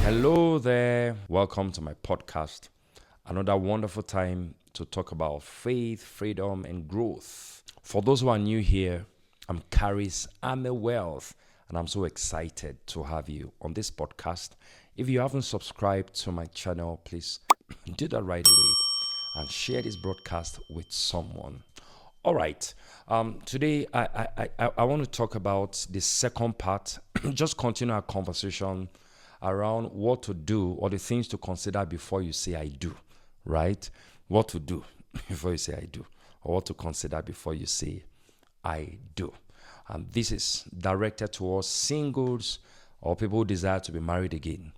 Hello there. Welcome to my podcast. Another wonderful time to talk about faith, freedom, and growth. For those who are new here, I'm Karis. I'm a wealth, and I'm so excited to have you on this podcast. If you haven't subscribed to my channel, please do that right away and share this broadcast with someone. All right. Today, I want to talk about the second part. Just continue our conversation around what to do or the things to consider before you say I do, right? What to do before you say I do, or what to consider before you say I do. And this is directed towards singles or people who desire to be married again.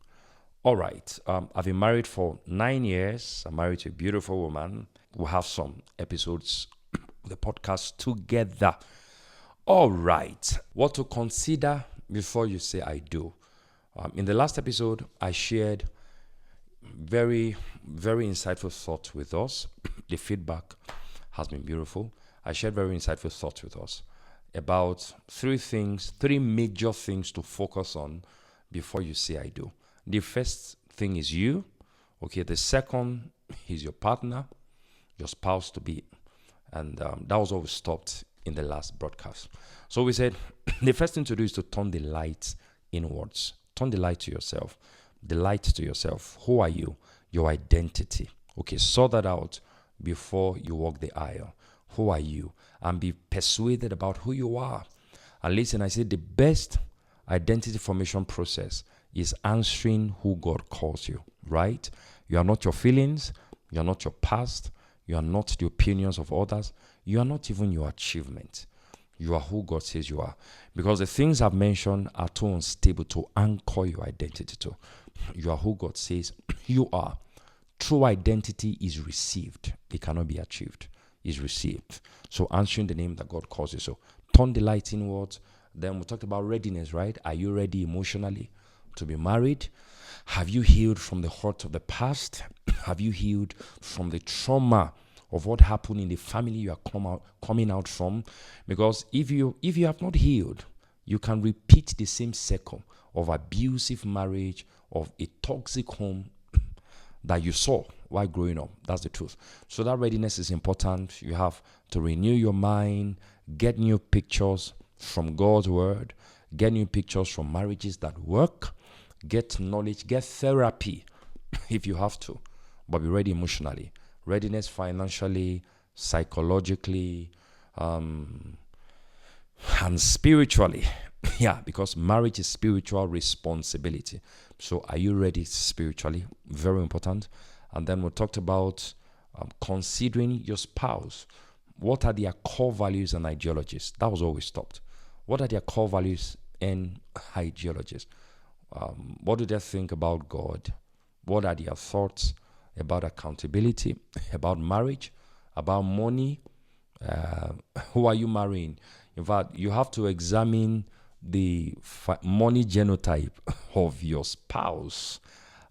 All right. I've been married for 9 years. I'm married to a beautiful woman. We'll have some episodes of the podcast together. All right. What to consider before you say I do. In the last episode, I shared very, very insightful thoughts with us. The feedback has been beautiful. I shared very insightful thoughts with us about three major things to focus on before you say I do. The first thing is you. Okay, the second is your partner, your spouse to be. And that was what we stopped in the last broadcast. So we said the first thing to do is to turn the lights inwards. Turn the light to yourself. The light to yourself. Who are you? Your identity. Okay, sort that out before you walk the aisle. Who are you? And be persuaded about who you are. And listen, I said the best identity formation process is answering who God calls you, right? You are not your feelings. You are not your past. You are not the opinions of others. You are not even your achievement. You are who God says you are. Because the things I've mentioned are too unstable to anchor your identity to. You are who God says you are. True identity is received. It cannot be achieved. It's received. So answering the name that God calls you. So turn the light inwards. Then we talked about readiness, right? Are you ready emotionally to be married? Have you healed from the hurt of the past? Have you healed from the trauma of what happened in the family you are coming out from? Because if you have not healed, you can repeat the same cycle of abusive marriage, of a toxic home that you saw while growing up. That's the truth. So that readiness is important. You have to renew your mind, get new pictures from God's word, get new pictures from marriages that work, get knowledge, get therapy if you have to, but be ready emotionally. Readiness financially, psychologically, and spiritually. Yeah, because marriage is spiritual responsibility. So are you ready spiritually? Very important. And then we talked about considering your spouse. What are their core values and ideologies? That was where we stopped. What are their core values and ideologies? What do they think about God? What are their thoughts about accountability, about marriage, about money? Who are you marrying? In fact, you have to examine the money genotype of your spouse.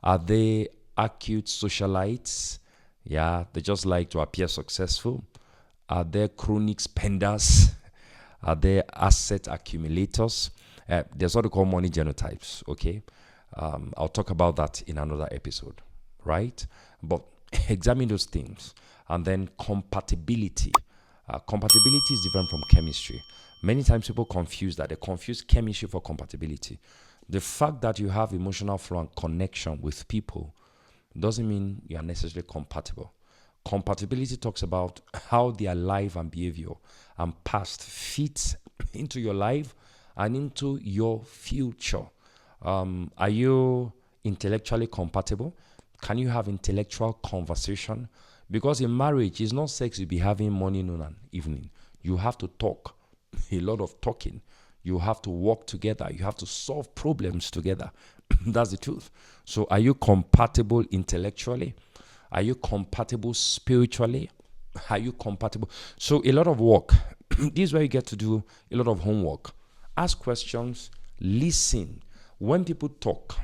Are they acute socialites? Yeah, they just like to appear successful. Are they chronic spenders? Are they asset accumulators? There's what they call money genotypes, okay? I'll talk about that in another episode, right? But examine those things. And then compatibility. Compatibility is different from chemistry. Many times people confuse that. They confuse chemistry for compatibility. The fact that you have emotional flow and connection with people doesn't mean you are necessarily compatible. Compatibility talks about how their life and behavior and past fits into your life and into your future. Are you intellectually compatible? Can you have intellectual conversation? Because in marriage, it's not sex you'll be having morning, noon, and evening. You have to talk, a lot of talking. You have to work together. You have to solve problems together. That's the truth. So are you compatible intellectually? Are you compatible spiritually? Are you compatible? So a lot of work. This is where you get to do a lot of homework. Ask questions, listen. When people talk,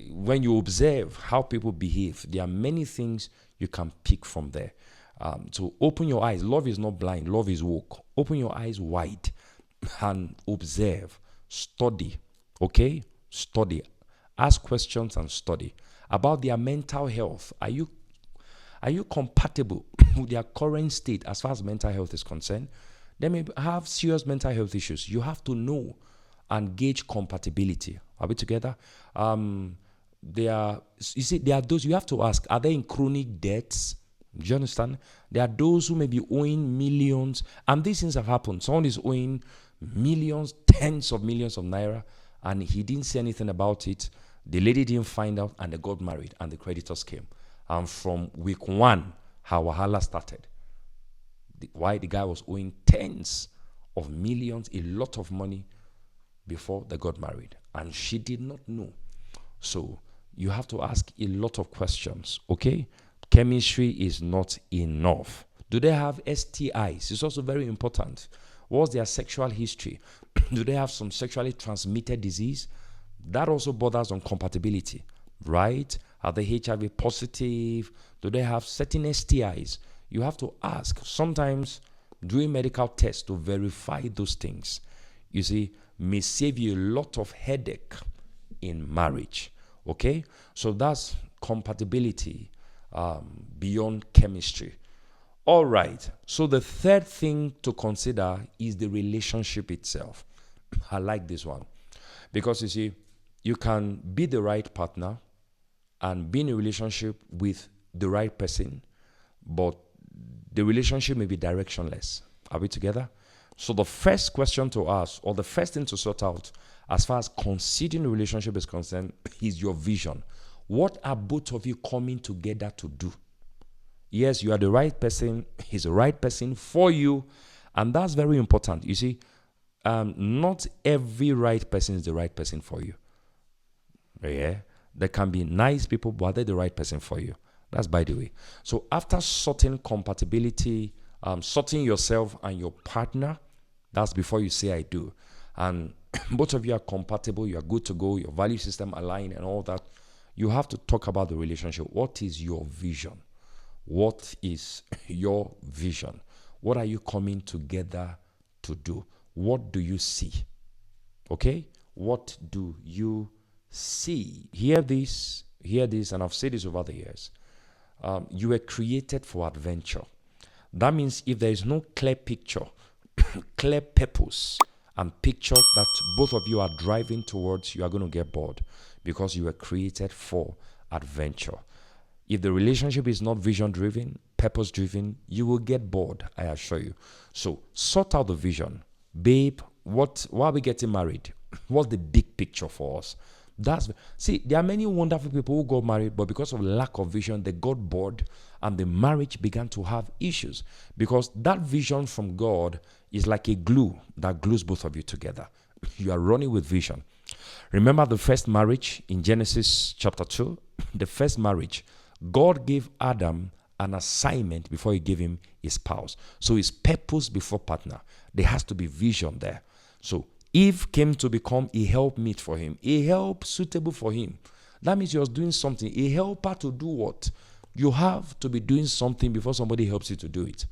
when you observe how people behave, there are many things you can pick from there. So open your eyes. Love is not blind. Love is woke. Open your eyes wide and observe. Study. Okay? Study. Ask questions and study. About their mental health. Are you compatible with their current state as far as mental health is concerned? They may have serious mental health issues. You have to know and gauge compatibility. Are we together? There are those you have to ask, are they in chronic debts? Do you understand? There are those who may be owing millions, and these things have happened. Someone is owing millions, tens of millions of naira, and he didn't say anything about it. The lady didn't find out, and they got married, and the creditors came. And from week one, her wahala started. Why? The guy was owing tens of millions, a lot of money, before they got married, and she did not know. So you have to ask a lot of questions. Okay? Chemistry is not enough. Do they have STIs? It's also very important. What's their sexual history? Do they have some sexually transmitted disease? That also borders on compatibility, right? Are they HIV positive? Do they have certain STIs? You have to ask. Sometimes doing medical tests to verify those things, you see, may save you a lot of headache in marriage. Okay? So that's compatibility beyond chemistry. All right. So the third thing to consider is the relationship itself. I like this one. Because you see, you can be the right partner and be in a relationship with the right person, but the relationship may be directionless. Are we together? So the first question to ask, or the first thing to sort out as far as considering the relationship is concerned, is your vision. What are both of you coming together to do? Yes, you are the right person. He's the right person for you. And that's very important. You see, not every right person is the right person for you. Yeah. There can be nice people, but they're the right person for you. That's by the way. So after sorting compatibility, sorting yourself and your partner, that's before you say I do. And both of you are compatible, you are good to go, your value system align and all that. You have to talk about the relationship. What is your vision? What is your vision? What are you coming together to do? What do you see? Okay? What do you see? Hear this, and I've said this over the years. You were created for adventure. That means if there is no clear picture, clear purpose, and picture that both of you are driving towards, you are going to get bored because you were created for adventure. If the relationship is not vision driven, purpose driven, you will get bored, I assure you. So sort out the vision. Babe, why are we getting married? What's the big picture for us? See, there are many wonderful people who got married, but because of lack of vision, they got bored and the marriage began to have issues. Because that vision from God is like a glue that glues both of you together. You are running with vision. Remember the first marriage in Genesis chapter 2? The first marriage, God gave Adam an assignment before he gave him his spouse. So his purpose before partner. There has to be vision there. So Eve came to become a helpmeet for him, a help suitable for him. That means he was doing something. A helper to do what? You have to be doing something before somebody helps you to do it.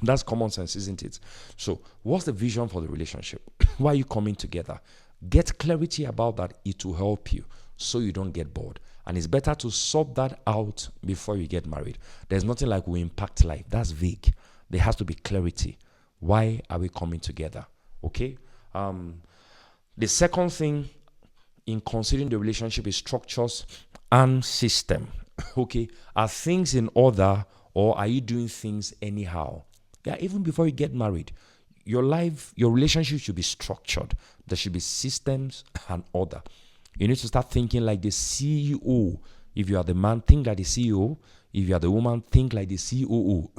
That's common sense, isn't it? So what's the vision for the relationship? Why are you coming together? Get clarity about that. It will help you so you don't get bored. And it's better to sort that out before you get married. There's nothing like we impact life. That's vague. There has to be clarity. Why are we coming together? Okay? The second thing in considering the relationship is structures and system. Okay, are things in order or are you doing things anyhow? Yeah, even before you get married, your relationship should be structured. There should be systems and order. You need to start thinking like the CEO. If you are the man, think like the CEO. If you are the woman, think like the COO.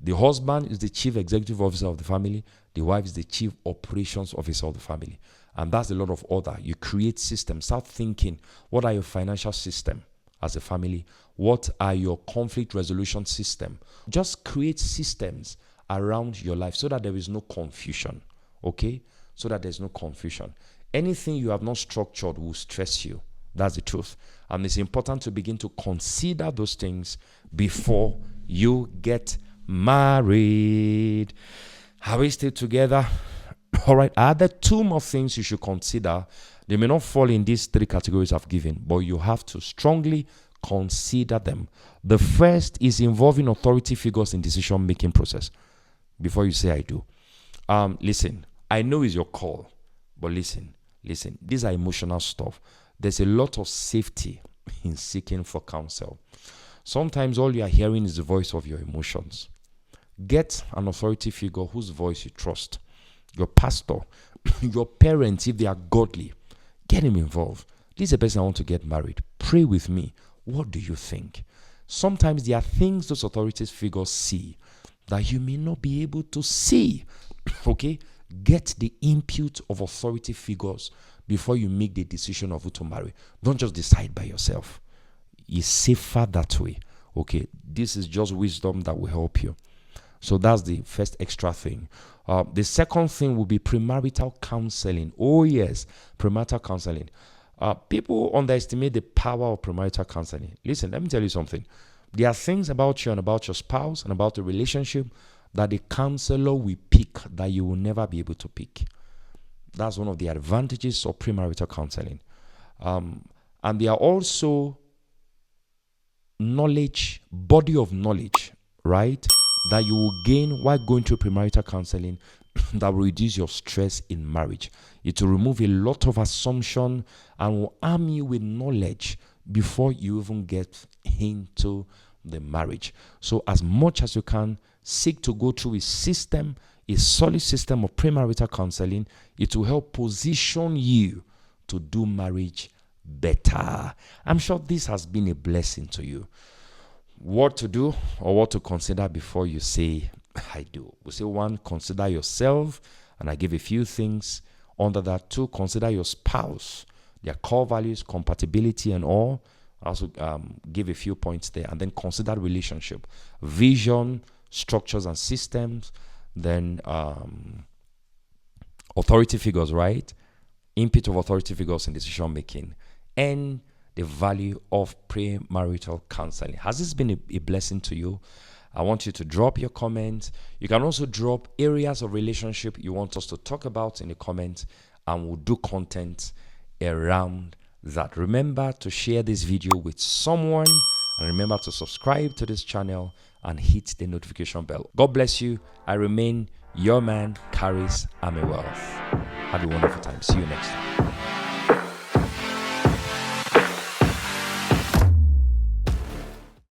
The husband is the chief executive officer of the family. The wife is the chief operations officer of the family. And that's a lot of order. You create systems. Start thinking, what are your financial system as a family? What are your conflict resolution system? Just create systems around your life so that there is no confusion. Okay? So that there's no confusion. Anything you have not structured will stress you. That's the truth. And it's important to begin to consider those things before you get married. Are we still together? All right. Are there two more things you should consider? They may not fall in these three categories I've given, but you have to strongly consider them. The first is involving authority figures in decision-making process. Before you say I do. Listen, I know it's your call, but listen. These are emotional stuff. There's a lot of safety in seeking for counsel. Sometimes all you are hearing is the voice of your emotions. Get an authority figure whose voice you trust. Your pastor, your parents, if they are godly, get him involved. This is a person I want to get married. Pray with me. What do you think? Sometimes there are things those authority figures see that you may not be able to see. Okay? Get the input of authority figures before you make the decision of who to marry. Don't just decide by yourself. It's safer that way. Okay? This is just wisdom that will help you. So that's the first extra thing. The second thing will be premarital counseling. Oh yes, premarital counseling. People underestimate the power of premarital counseling. Listen, let me tell you something. There are things about you and about your spouse and about the relationship that the counselor will pick that you will never be able to pick. That's one of the advantages of premarital counseling. And there are also body of knowledge, right, that you will gain while going through premarital counseling that will reduce your stress in marriage. It will remove a lot of assumption and will arm you with knowledge before you even get into the marriage. So as much as you can, seek to go through a solid system of premarital counseling. It will help position you to do marriage better. I'm sure this has been a blessing to you. What to do or what to consider before you say, I do. We say, 1, consider yourself, and I give a few things under that. 2, consider your spouse, their core values, compatibility, and all. I also give a few points there. And then consider relationship, vision, structures, and systems. Then authority figures, right? Input of authority figures in decision making, and the value of premarital counseling. Has this been a blessing to you? I want you to drop your comments. You can also drop areas of relationship you want us to talk about in the comments, and we'll do content around that. Remember to share this video with someone, and remember to subscribe to this channel and hit the notification bell. God bless you. I remain your man, Karis. I'm a wealth. Have a wonderful time. See you next time.